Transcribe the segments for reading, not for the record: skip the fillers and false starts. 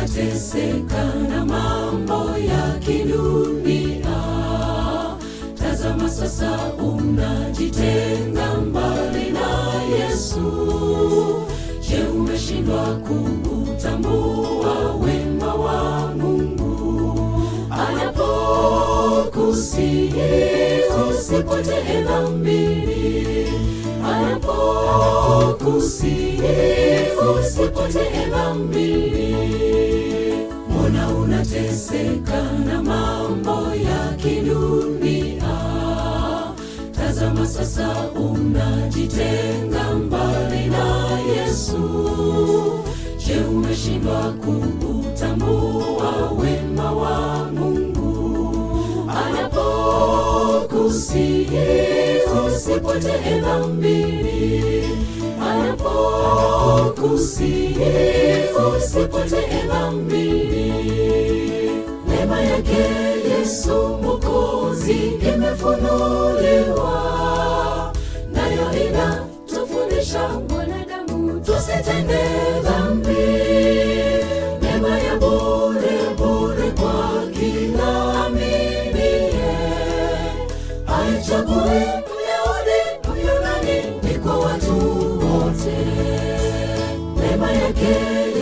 unateseka na mambo ya kidunia, tazama sasa unajitenga mbali na Yesu. Je, umeshindwa kuutambua wema wa Mungu? Anapokusihi usipotee dhambini, anapokusihi usipotee dhambini. Mbona unateseka na mambo ya kidunia? Tazama sasa unajitenga mbali na Yesu. Je, umeshindwa kuutambua wema wa Mungu? Anapokusihi usipotee dhambini, anapokusihi usipotee dhambini. Neema yake Yesu Mwokozi imefunuliwa, nayo inatufundisha wanadamu tusitende dhambi. Neema ya bure bure kwa kila aminiye, haichagui Myahudi Myunani, ni kwa watu wote. Neema yake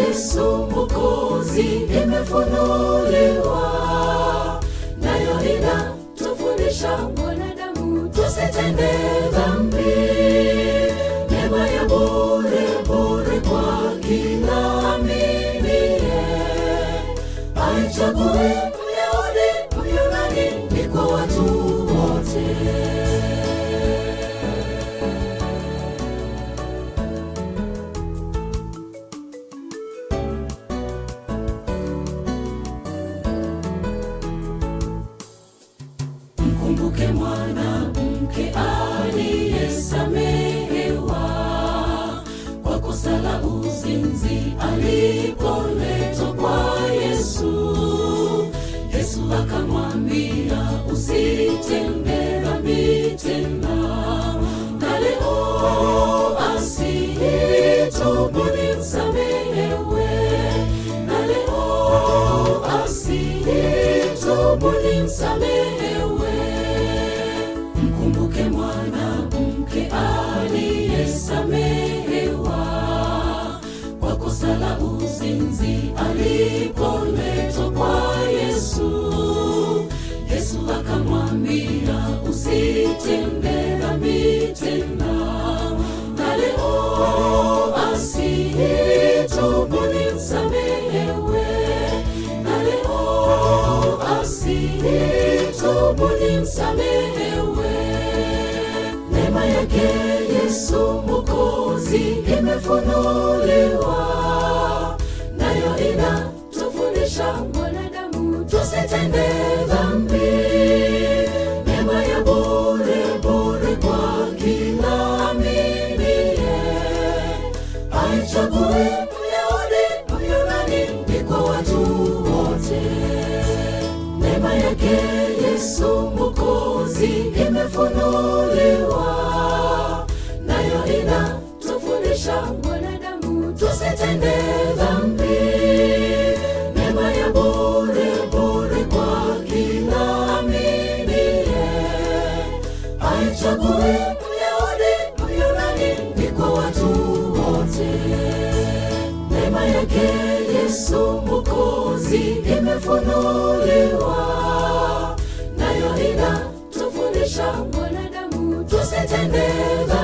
Yesu Mwokozi imefunuliwa, nayo inatufundisha wanadamu tusitende dhambi. Neema ya bure bure kwa kila aminiye, haichagui Myahudi Myunani, ni kwa watu wote. Mkumbuke mwanamke aliyesamehewa kwa kosa la uzinzi alipoletwa kwa Yesu. Yesu akamwambia usitende dhambi tena, na leo asiyetubuni msamehewe, na leo asiyetubuni msamehewe. Mkumbuke mwanamke aliyesamehewa kwa kosa la uzinzi alipoletwa kwa Yesu. Yesu akamwambia usitende dhambi tena, na leo asiyetubuni msamehewe, na leo asiyetubuni msamehewe. Neema yake Yesu Mwokozi imefunuliwa, nayo inatufundisha wanadamu tusitende dhambi. Neema ya bure bure kwa kila aminiye, haichagui Myahudi Myunani, ni kwa watu wote. Neema yake Yesu Mwokozi imefunuliwa, nayo inatufundisha wanadamu tusitende dhambi. Neema ya bure bure kwa kila aminiye, haichagui Myahudi Myunani, ni kwa watu wote. Neema yake Yesu Mwokozi imefunuliwa, nayo inatufundisha wanadamu tusitende dhambi.